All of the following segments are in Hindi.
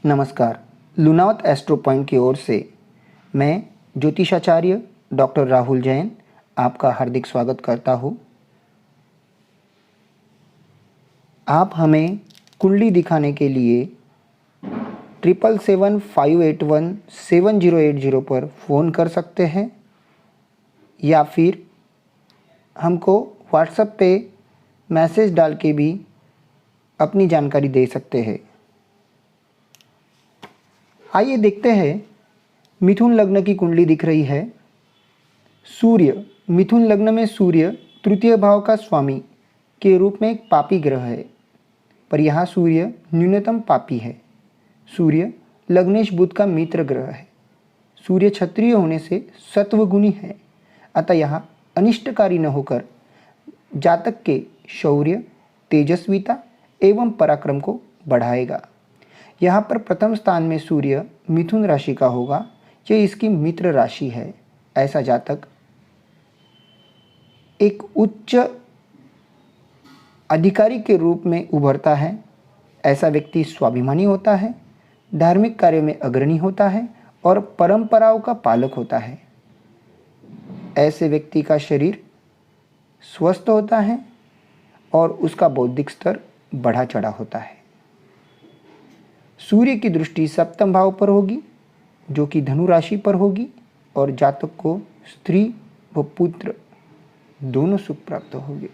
नमस्कार। लुनावत एस्ट्रो पॉइंट की ओर से मैं ज्योतिषाचार्य डॉक्टर राहुल जैन आपका हार्दिक स्वागत करता हूँ। आप हमें कुंडली दिखाने के लिए 7775817080 पर फ़ोन कर सकते हैं या फिर हमको व्हाट्सएप पे मैसेज डाल के भी अपनी जानकारी दे सकते हैं। आइए देखते हैं। मिथुन लग्न की कुंडली दिख रही है। सूर्य, मिथुन लग्न में सूर्य तृतीय भाव का स्वामी के रूप में एक पापी ग्रह है, पर यहाँ सूर्य न्यूनतम पापी है। सूर्य लग्नेश बुध का मित्र ग्रह है। सूर्य क्षत्रिय होने से सत्वगुणी है, अतः यहाँ अनिष्टकारी न होकर जातक के शौर्य, तेजस्विता एवं पराक्रम को बढ़ाएगा। यहाँ पर प्रथम स्थान में सूर्य मिथुन राशि का होगा, यह इसकी मित्र राशि है। ऐसा जातक एक उच्च अधिकारी के रूप में उभरता है। ऐसा व्यक्ति स्वाभिमानी होता है, धार्मिक कार्यों में अग्रणी होता है और परंपराओं का पालक होता है। ऐसे व्यक्ति का शरीर स्वस्थ होता है और उसका बौद्धिक स्तर बढ़ा चढ़ा होता है। सूर्य की दृष्टि सप्तम भाव पर होगी, जो कि धनु राशि पर होगी, और जातक को स्त्री व पुत्र दोनों सुख प्राप्त होंगे।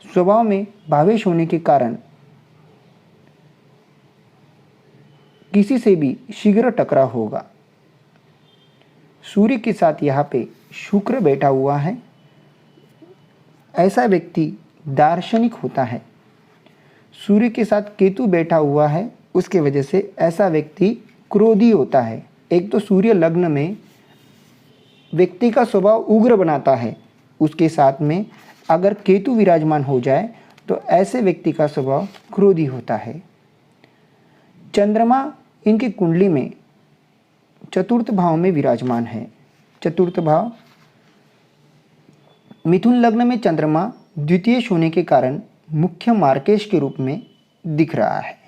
स्वभाव में भावेश होने के कारण किसी से भी शीघ्र टकराव होगा। सूर्य के साथ यहाँ पे शुक्र बैठा हुआ है। ऐसा व्यक्ति दार्शनिक होता है। सूर्य के साथ केतु बैठा हुआ है, उसके वजह से ऐसा व्यक्ति क्रोधी होता है। एक तो सूर्य लग्न में व्यक्ति का स्वभाव उग्र बनाता है, उसके साथ में अगर केतु विराजमान हो जाए तो ऐसे व्यक्ति का स्वभाव क्रोधी होता है। चंद्रमा इनकी कुंडली में चतुर्थ भाव में विराजमान है। चतुर्थ भाव, मिथुन लग्न में चंद्रमा द्वितीय होने के कारण मुख्य मार्केश के रूप में दिख रहा है,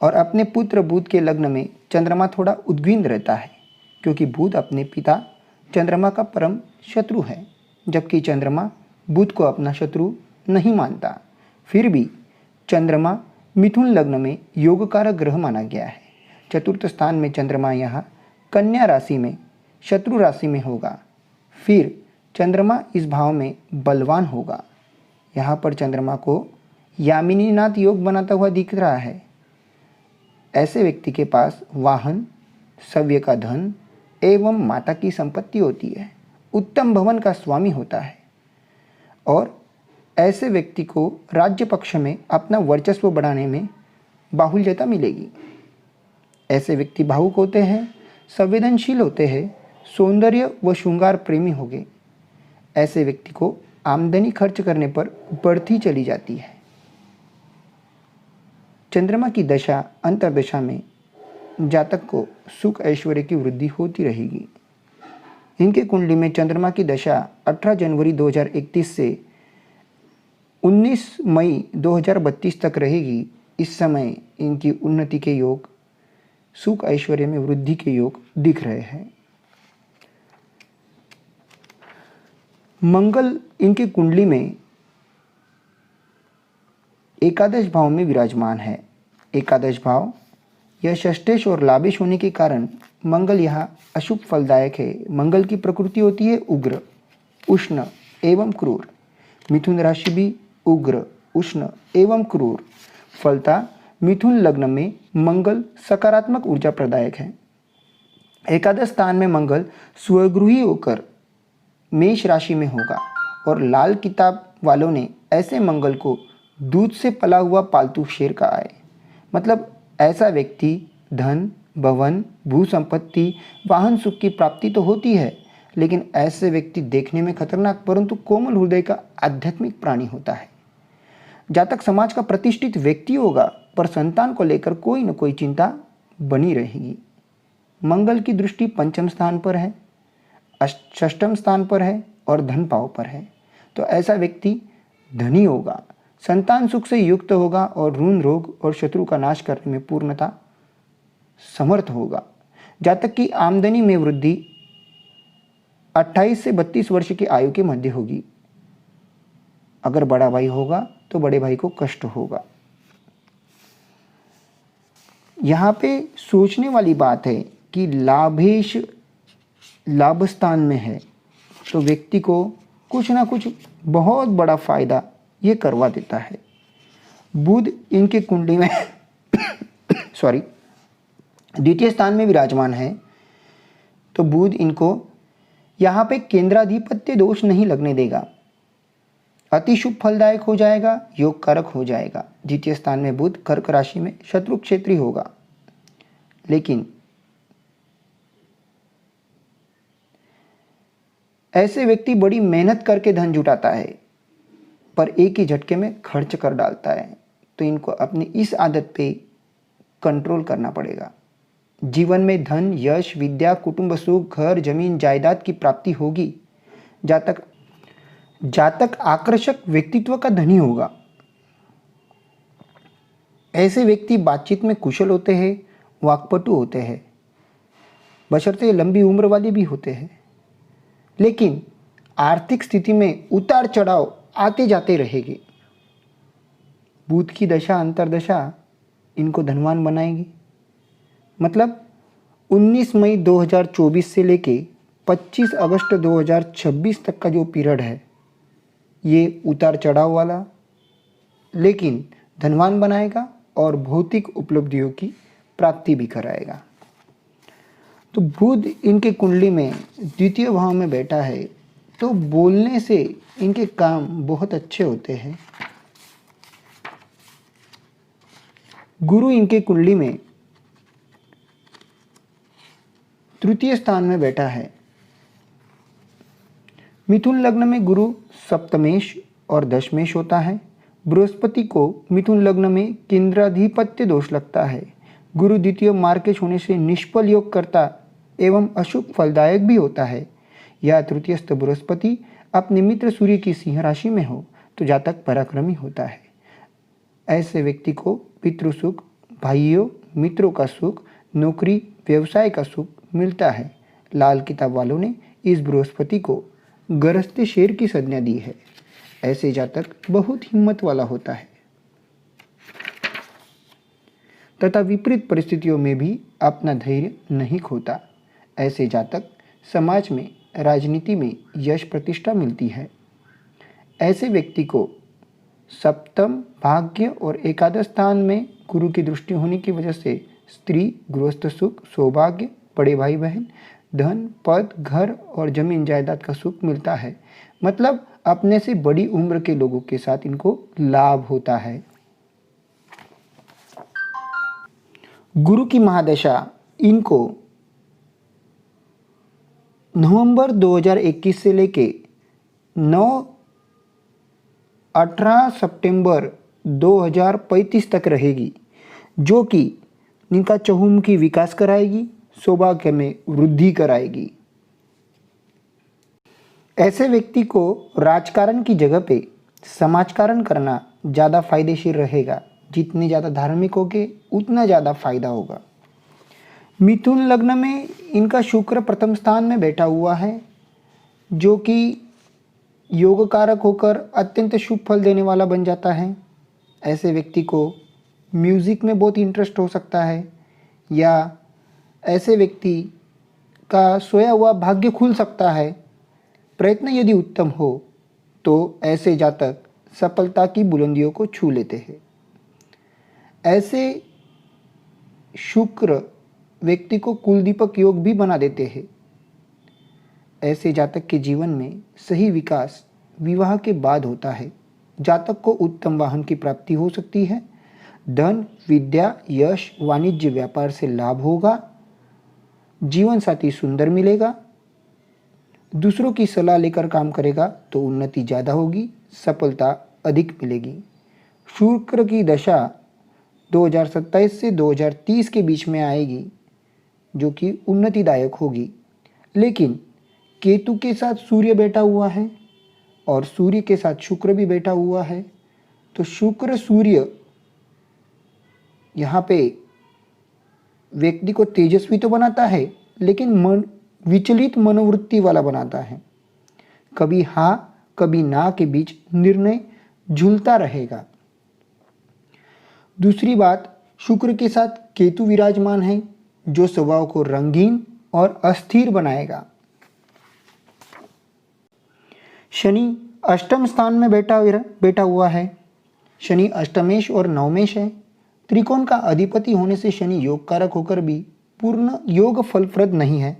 और अपने पुत्र बुध के लग्न में चंद्रमा थोड़ा उद्विग्न रहता है, क्योंकि बुध अपने पिता चंद्रमा का परम शत्रु है, जबकि चंद्रमा बुध को अपना शत्रु नहीं मानता। फिर भी चंद्रमा मिथुन लग्न में योगकारक ग्रह माना गया है। चतुर्थ स्थान में चंद्रमा यहाँ कन्या राशि में शत्रु राशि में होगा। फिर चंद्रमा इस भाव में बलवान होगा। यहाँ पर चंद्रमा को यामिनीनाथ योग बनाता हुआ दिख रहा है। ऐसे व्यक्ति के पास वाहन, सव्य का धन एवं माता की संपत्ति होती है। उत्तम भवन का स्वामी होता है, और ऐसे व्यक्ति को राज्य पक्ष में अपना वर्चस्व बढ़ाने में बाहुल्यता मिलेगी। ऐसे व्यक्ति भावुक होते हैं, संवेदनशील होते हैं, सौंदर्य व श्रृंगार प्रेमी होंगे। ऐसे व्यक्ति को आमदनी खर्च करने पर बढ़ती चली जाती है। चंद्रमा की दशा अंतर्दशा में जातक को सुख ऐश्वर्य की वृद्धि होती रहेगी। इनके कुंडली में चंद्रमा की दशा 18 जनवरी 2031 से 19 मई 2032 तक रहेगी। इस समय इनकी उन्नति के योग, सुख ऐश्वर्य में वृद्धि के योग दिख रहे हैं। मंगल इनकी कुंडली में एकादश भाव में विराजमान है। एकादश भाव यह षष्ठेश और लाभेश होने के कारण मंगल यहाँ अशुभ फलदायक है। मंगल की प्रकृति होती है उग्र, उष्ण एवं क्रूर। मिथुन राशि भी उग्र, उष्ण एवं क्रूर। फलता मिथुन लग्न में मंगल सकारात्मक ऊर्जा प्रदायक है। एकादश स्थान में मंगल स्वगृही होकर मेष राशि में होगा, और लाल किताब वालों ने ऐसे मंगल को दूध से पला हुआ पालतू शेर कहा है। मतलब ऐसा व्यक्ति धन, भवन, भू संपत्ति, वाहन सुख की प्राप्ति तो होती है, लेकिन ऐसे व्यक्ति देखने में खतरनाक परंतु कोमल हृदय का आध्यात्मिक प्राणी होता है। जातक समाज का प्रतिष्ठित व्यक्ति होगा, पर संतान को लेकर कोई न कोई चिंता बनी रहेगी। मंगल की दृष्टि पंचम स्थान पर है, षष्ठम स्थान पर है और धन भाव पर है। तो ऐसा व्यक्ति धनी होगा, संतान सुख से युक्त होगा और ऋण, रोग और शत्रु का नाश करने में पूर्णता समर्थ होगा। जातक की आमदनी में वृद्धि 28 से 32 वर्ष की आयु के मध्य होगी। अगर बड़ा भाई होगा तो बड़े भाई को कष्ट होगा। यहाँ पे सोचने वाली बात है कि लाभेश लाभ स्थान में है तो व्यक्ति को कुछ ना कुछ बहुत बड़ा फायदा ये करवा देता है। बुध इनके कुंडली में सॉरी द्वितीय स्थान में विराजमान है तो बुध इनको यहाँ पे केंद्राधिपत्य दोष नहीं लगने देगा, अति शुभ फलदायक हो जाएगा, योग कारक हो जाएगा। द्वितीय स्थान में बुध कर्क राशि में शत्रु क्षेत्री होगा, लेकिन ऐसे व्यक्ति बड़ी मेहनत करके धन जुटाता है पर एक ही झटके में खर्च कर डालता है। तो इनको अपनी इस आदत पे कंट्रोल करना पड़ेगा। जीवन में धन, यश, विद्या, कुटुंब सुख, घर, जमीन, जायदाद की प्राप्ति होगी। जातक आकर्षक व्यक्तित्व का धनी होगा। ऐसे व्यक्ति बातचीत में कुशल होते हैं, वाक्पटु होते हैं, बशर्ते लंबी उम्र वाले भी होते हैं, लेकिन आर्थिक स्थिति में उतार चढ़ाव आते जाते रहेगी। बुध की दशा अंतर्दशा इनको धनवान बनाएगी। मतलब 19 मई 2024 से लेके 25 अगस्त 2026 तक का जो पीरियड है ये उतार चढ़ाव वाला, लेकिन धनवान बनाएगा और भौतिक उपलब्धियों की प्राप्ति भी कराएगा। तो बुध इनके कुंडली में द्वितीय भाव में बैठा है तो बोलने से इनके काम बहुत अच्छे होते हैं। गुरु इनके कुंडली में तृतीय स्थान में बैठा है। मिथुन लग्न में गुरु सप्तमेश और दशमेश होता है। बृहस्पति को मिथुन लग्न में केंद्राधिपत्य दोष लगता है। गुरु द्वितीय मार्केश होने से निष्फल योग करता एवं अशुभ फलदायक भी होता है। या तृतीयस्थ बृहस्पति अपने मित्र सूर्य की सिंह राशि में हो तो जातक पराक्रमी होता है। ऐसे व्यक्ति को पितृ सुख, भाइयों मित्रों का सुख, नौकरी व्यवसाय का सुख मिलता है। लाल किताब वालों ने इस बृहस्पति को गरजते शेर की संज्ञा दी है। ऐसे जातक बहुत हिम्मत वाला होता है तथा विपरीत परिस्थितियों में भी अपना धैर्य नहीं खोता। ऐसे जातक समाज में, राजनीति में यश प्रतिष्ठा मिलती है। ऐसे व्यक्ति को सप्तम भाग्य और एकादश स्थान में गुरु की दृष्टि होने की वजह से स्त्री, गृहस्थ सुख, सौभाग्य, बड़े भाई बहन, धन, पद, घर और जमीन जायदाद का सुख मिलता है। मतलब अपने से बड़ी उम्र के लोगों के साथ इनको लाभ होता है। गुरु की महादशा इनको नवंबर 2021 से लेके 18 सितंबर 2035 तक रहेगी, जो कि इनका चहुमुखी विकास कराएगी, सौभाग्य में वृद्धि कराएगी। ऐसे व्यक्ति को राजकारण की जगह पे समाजकारण करना ज़्यादा फायदेशीर रहेगा। जितने ज़्यादा धार्मिक होगे उतना ज़्यादा फायदा होगा। मिथुन लग्न में इनका शुक्र प्रथम स्थान में बैठा हुआ है, जो कि योग कारक होकर अत्यंत शुभ फल देने वाला बन जाता है। ऐसे व्यक्ति को म्यूज़िक में बहुत इंटरेस्ट हो सकता है, या ऐसे व्यक्ति का सोया हुआ भाग्य खुल सकता है। प्रयत्न यदि उत्तम हो तो ऐसे जातक सफलता की बुलंदियों को छू लेते हैं। ऐसे शुक्र व्यक्ति को कुलदीपक योग भी बना देते हैं। ऐसे जातक के जीवन में सही विकास विवाह के बाद होता है। जातक को उत्तम वाहन की प्राप्ति हो सकती है। धन, विद्या, यश, वाणिज्य, व्यापार से लाभ होगा। जीवन साथी सुंदर मिलेगा। दूसरों की सलाह लेकर काम करेगा तो उन्नति ज़्यादा होगी, सफलता अधिक मिलेगी। शुक्र की दशा 2027 से 2030 के बीच में आएगी, जो कि उन्नतिदायक होगी। लेकिन केतु के साथ सूर्य बैठा हुआ है और सूर्य के साथ शुक्र भी बैठा हुआ है, तो शुक्र सूर्य यहाँ पे व्यक्ति को तेजस्वी तो बनाता है, लेकिन विचलित मनोवृत्ति वाला बनाता है। कभी हाँ कभी ना के बीच निर्णय झूलता रहेगा। दूसरी बात, शुक्र के साथ केतु विराजमान है, जो स्वभाव को रंगीन और अस्थिर बनाएगा। शनि अष्टम स्थान में बैठा हुआ है। शनि अष्टमेश और नवमेश है। त्रिकोण का अधिपति होने से शनि योग कारक होकर भी पूर्ण योग फलप्रद नहीं है।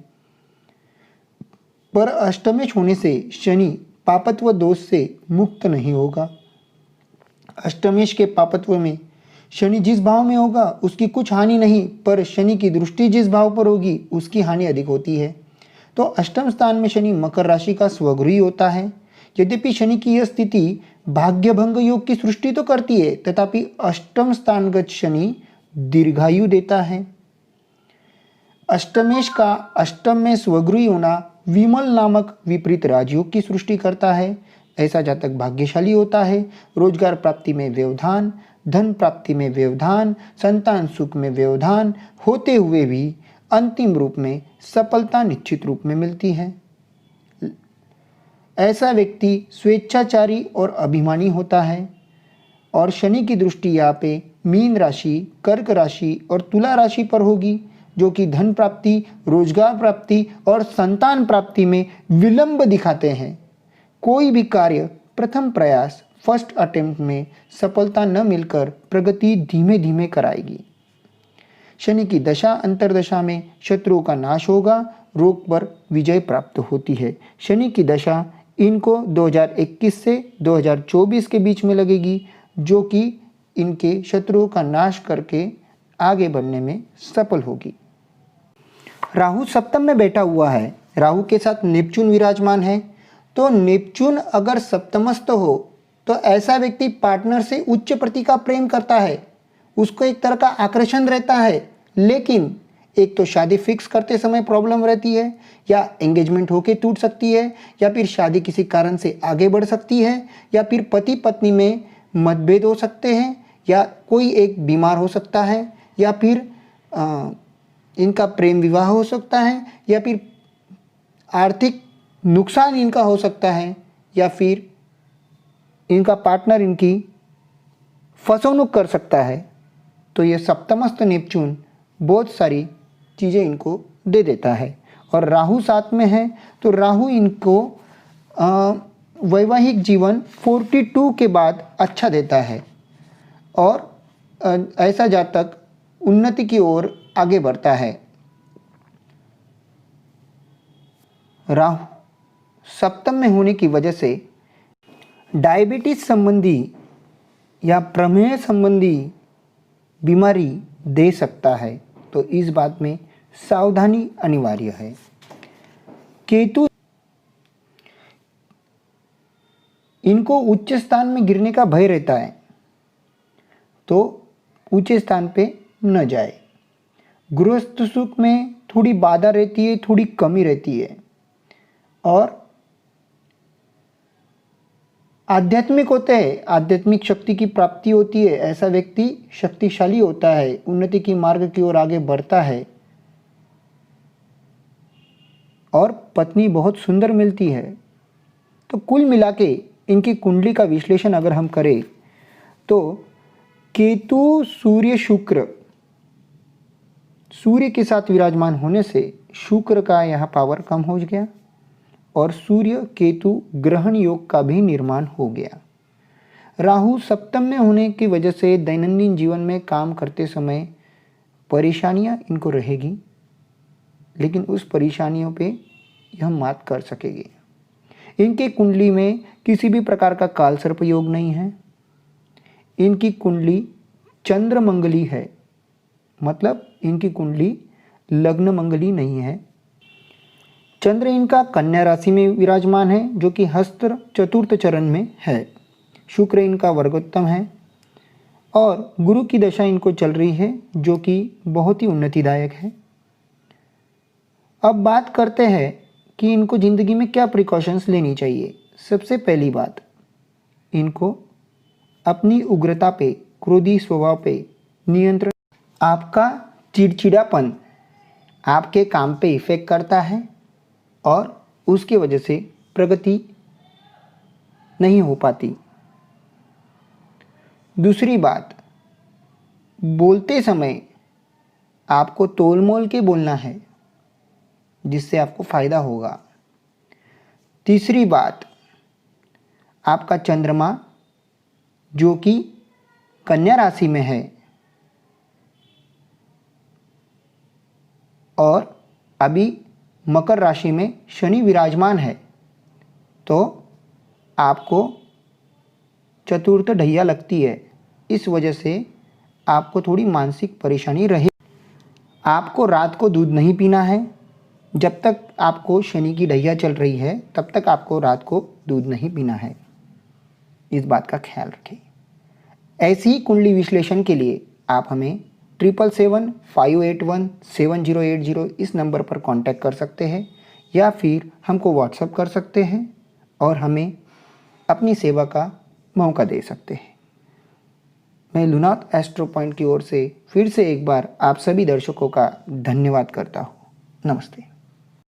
पर अष्टमेश होने से शनि पापत्व दोष से मुक्त नहीं होगा। अष्टमेश के पापत्व में शनि जिस भाव में होगा उसकी कुछ हानि नहीं, पर शनि की दृष्टि जिस भाव पर होगी उसकी हानि अधिक होती है। तो अष्टम स्थान में शनि मकर राशि का स्वगृही होता है। यद्यपि शनि की यह स्थिति भाग्यभंग योग की सृष्टि तो करती है, तथापि अष्टम स्थानगत शनि दीर्घायु देता है। अष्टमेश का अष्टम में स्वगृही होना विमल नामक विपरीत राजयोग की सृष्टि करता है। ऐसा जातक भाग्यशाली होता है। रोजगार प्राप्ति में व्यवधान, धन प्राप्ति में व्यवधान, संतान सुख में व्यवधान होते हुए भी अंतिम रूप में सफलता निश्चित रूप में मिलती है। ऐसा व्यक्ति स्वेच्छाचारी और अभिमानी होता है। और शनि की दृष्टि यहाँ पे मीन राशि, कर्क राशि और तुला राशि पर होगी, जो कि धन प्राप्ति, रोजगार प्राप्ति और संतान प्राप्ति में विलंब दिखाते हैं। कोई भी कार्य प्रथम प्रयास, फर्स्ट अटेम्प्ट में सफलता न मिलकर प्रगति धीमे धीमे कराएगी। शनि की दशा अंतरदशा में शत्रुओं का नाश होगा, रोग पर विजय प्राप्त होती है। शनि की दशा इनको 2021 से 2024 के बीच में लगेगी, जो कि इनके शत्रुओं का नाश करके आगे बढ़ने में सफल होगी। राहु सप्तम में बैठा हुआ है। राहु के साथ नेपच्यून विराजमान है। तो नेपच्यून अगर सप्तमस्थ हो तो ऐसा व्यक्ति पार्टनर से उच्च प्रति का प्रेम करता है, उसको एक तरह का आकर्षण रहता है। लेकिन एक तो शादी फिक्स करते समय प्रॉब्लम रहती है, या एंगेजमेंट होके टूट सकती है, या फिर शादी किसी कारण से आगे बढ़ सकती है, या फिर पति पत्नी में मतभेद हो सकते हैं, या कोई एक बीमार हो सकता है, या फिर इनका प्रेम विवाह हो सकता है, या फिर आर्थिक नुकसान इनका हो सकता है, या फिर इनका पार्टनर इनकी फसौनुक कर सकता है। तो ये सप्तमस्थ नेपच्यून बहुत सारी चीज़ें इनको दे देता है। और राहु साथ में है तो राहु इनको वैवाहिक जीवन 42 के बाद अच्छा देता है, और ऐसा जातक उन्नति की ओर आगे बढ़ता है। राहु सप्तम में होने की वजह से डायबिटीज संबंधी या प्रमेह संबंधी बीमारी दे सकता है, तो इस बात में सावधानी अनिवार्य है। केतु इनको उच्च स्थान में गिरने का भय रहता है, तो ऊंचे स्थान पे न जाए। गृहस्थ सुख में थोड़ी बाधा रहती है, थोड़ी कमी रहती है। और आध्यात्मिक होते हैं, आध्यात्मिक शक्ति की प्राप्ति होती है। ऐसा व्यक्ति शक्तिशाली होता है, उन्नति की मार्ग की ओर आगे बढ़ता है, और पत्नी बहुत सुंदर मिलती है। तो कुल मिला के इनकी कुंडली का विश्लेषण अगर हम करें तो केतु सूर्य शुक्र, सूर्य के साथ विराजमान होने से शुक्र का यहाँ पावर कम हो गया, और सूर्य केतु ग्रहण योग का भी निर्माण हो गया। राहु सप्तम में होने की वजह से दैनंदिन जीवन में काम करते समय परेशानियां इनको रहेगी, लेकिन उस परेशानियों पे यह मात कर सकेंगे। इनके कुंडली में किसी भी प्रकार का काल सर्प योग नहीं है। इनकी कुंडली चंद्र मंगली है, मतलब इनकी कुंडली लग्न मंगली नहीं है। चंद्र इनका कन्या राशि में विराजमान है, जो कि हस्त चतुर्थ चरण में है। शुक्र इनका वर्गोत्तम है, और गुरु की दशा इनको चल रही है, जो कि बहुत ही उन्नतिदायक है। अब बात करते हैं कि इनको ज़िंदगी में क्या प्रिकॉशंस लेनी चाहिए। सबसे पहली बात, इनको अपनी उग्रता पे, क्रोधी स्वभाव पे नियंत्रण। आपका चिड़चिड़ापन आपके काम पे इफ़ेक्ट करता है और उसकी वजह से प्रगति नहीं हो पाती। दूसरी बात, बोलते समय आपको तोल मोल के बोलना है जिससे आपको फ़ायदा होगा। तीसरी बात, आपका चंद्रमा जो कि कन्या राशि में है और अभी मकर राशि में शनि विराजमान है, तो आपको चतुर्थ ढैया लगती है। इस वजह से आपको थोड़ी मानसिक परेशानी रहे। आपको रात को दूध नहीं पीना है। जब तक आपको शनि की ढैया चल रही है तब तक आपको रात को दूध नहीं पीना है। इस बात का ख्याल रखें। ऐसी ही कुंडली विश्लेषण के लिए आप हमें 7775817080 इस नंबर पर कांटेक्ट कर सकते हैं या फिर हमको व्हाट्सएप कर सकते हैं और हमें अपनी सेवा का मौका दे सकते हैं। मैं लुनाथ एस्ट्रो पॉइंट की ओर से फिर से एक बार आप सभी दर्शकों का धन्यवाद करता हूँ। नमस्ते।